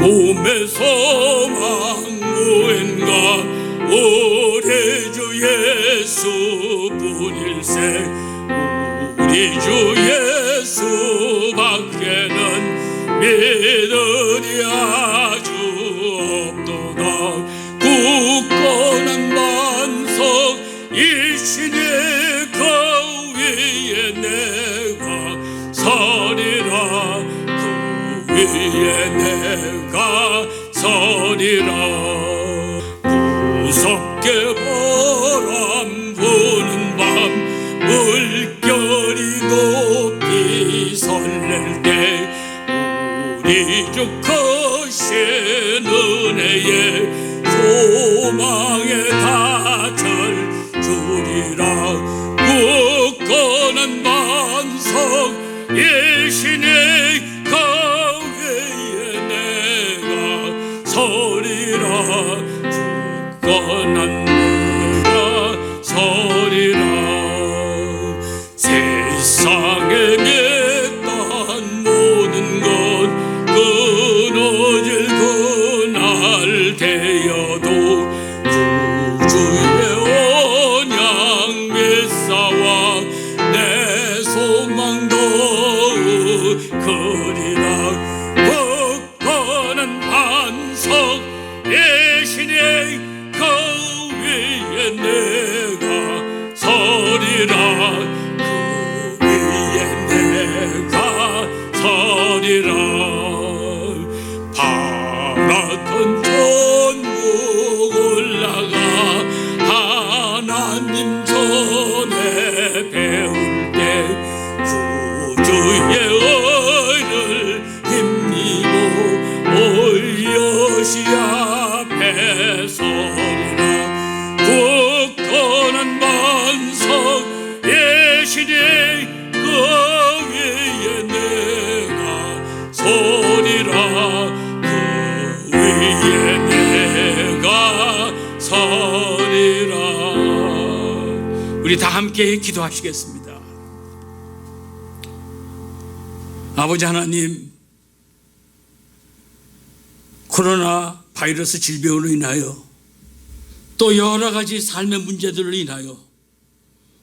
몸의 소망 무언가 우리 주 예수뿐일세. 우리 주 예수밖에는 믿으리 아주 없도다. 굳건한 반석 이시니 그 위에 내가 서리라. 위에 내가 서리라. 무섭게 바람 부는 밤 물결이 높이 설렐 때 우리 주 크신 은혜에 소망에 다철 주리라. 굳건한 반석 예신의 서리라. 굳건한 내가 서리라. 세상에 맺던 모든 것 끊어질 그날 되어도 구주의 언약 메사와 내 소망도 그리라. 예신의 그 위에 내가 서리라. 그 위에 내가 서리라. 파랗던 천국 올라가 하나님 전에 배울 때 구주의 의를 힘입어 올려시 앞에 서리라. 굳건한 반석 예신의 그 위에 내가 서리라. 그 위에 내가 서리라. 우리 다 함께 기도하시겠습니다. 아버지 하나님, 코로나 바이러스 질병으로 인하여 또 여러 가지 삶의 문제들로 인하여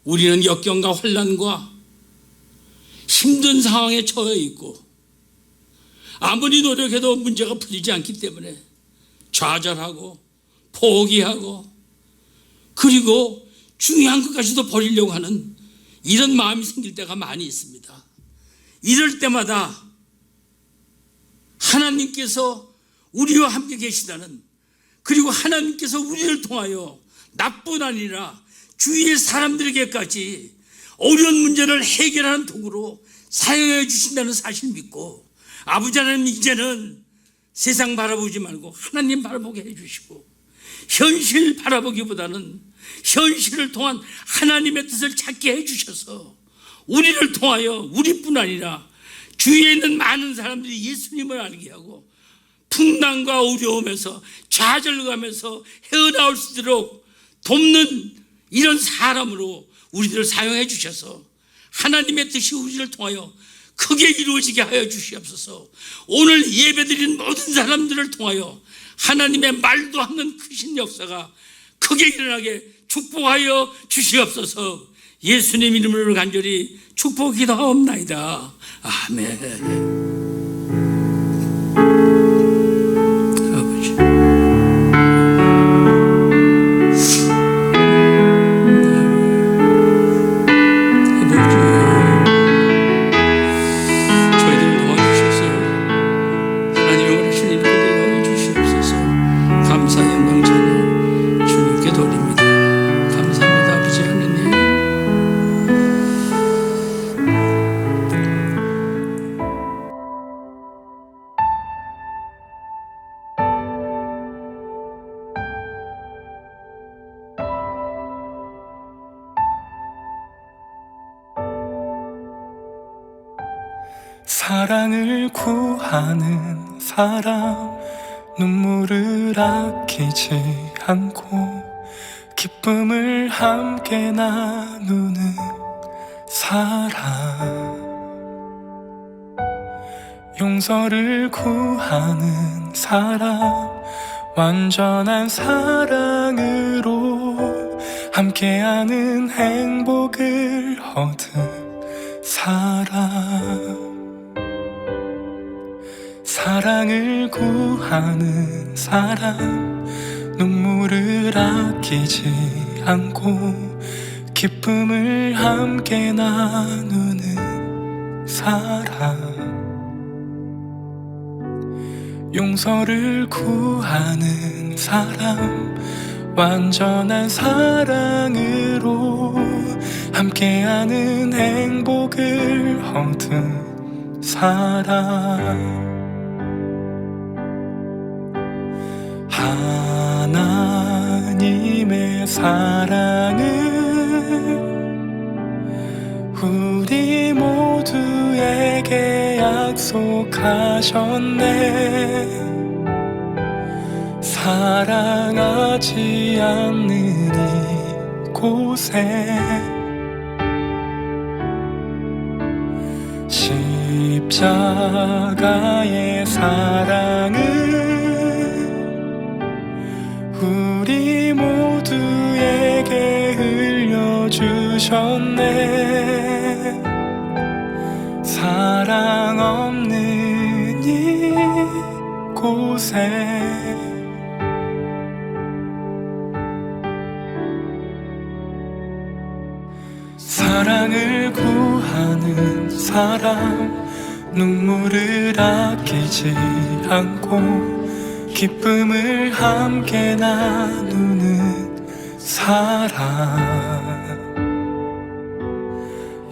우리는 역경과 혼란과 힘든 상황에 처해 있고 아무리 노력해도 문제가 풀리지 않기 때문에 좌절하고 포기하고 그리고 중요한 것까지도 버리려고 하는 이런 마음이 생길 때가 많이 있습니다. 이럴 때마다 하나님께서 우리와 함께 계시다는, 그리고 하나님께서 우리를 통하여 나뿐 아니라 주위의 사람들에게까지 어려운 문제를 해결하는 도구로 사용해 주신다는 사실 믿고, 아버지 하나님 이제는 세상 바라보지 말고 하나님 바라보게 해주시고, 현실 바라보기보다는 현실을 통한 하나님의 뜻을 찾게 해주셔서 우리를 통하여 우리뿐 아니라 주위에 있는 많은 사람들이 예수님을 알게 하고 풍랑과 어려움에서 좌절감에서 헤어나올 수 있도록 돕는 이런 사람으로 우리들을 사용해 주셔서 하나님의 뜻이 우리를 통하여 크게 이루어지게 하여 주시옵소서. 오늘 예배드린 모든 사람들을 통하여 하나님의 말도 않는 크신 역사가 크게 일어나게 축복하여 주시옵소서. 예수님 이름으로 간절히 축복 기도하옵나이다. 아멘. 사랑을 구하는 사람, 눈물을 아끼지 않고 기쁨을 함께 나누는 사람, 용서를 구하는 사람, 완전한 사랑으로 함께하는 행복을 얻은 사람, 사랑을 구하는 사람, 눈물을 아끼지 않고 기쁨을 함께 나누는 사람, 용서를 구하는 사람, 완전한 사랑으로 함께하는 행복을 얻은 사람, 하나님의 사랑을 우리 모두에게 약속하셨네. 사랑하지 않는 이곳에 십자가의 사랑을 우리 모두에게 흘려주셨네. 사랑 없는 이곳에 사랑을 구하는 사람, 눈물을 아끼지 않고 기쁨을 함께 나누는 사람,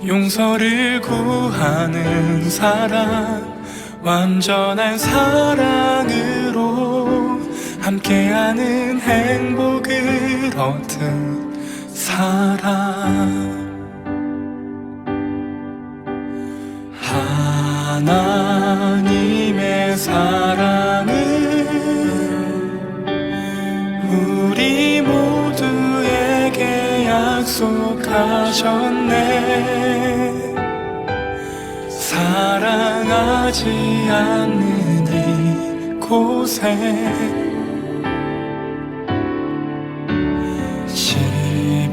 용서를 구하는 사람, 완전한 사랑으로 함께하는 행복을 얻은 사람, 하나님의 사랑을 우리 모두에게 약속하셨네. 사랑하지 않는 이곳에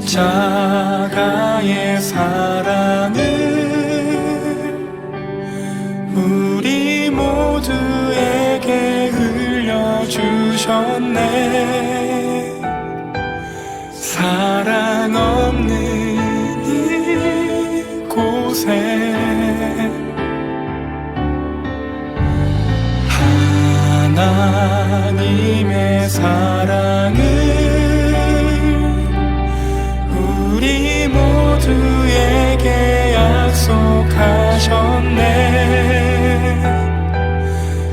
십자가의 사랑을 우리 모두에게 흘려주셨네. 사랑 없는 이곳에 하나님의 사랑을 우리 모두에게 약속하셨네.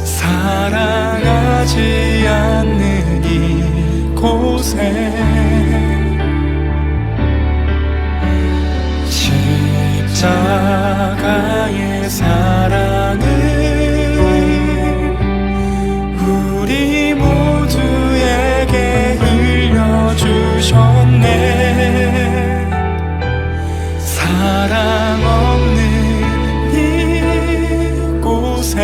사랑하지 않는 이곳에 십자가의 사랑을 우리 모두에게 흘려주셨네. 사랑 없는 이곳에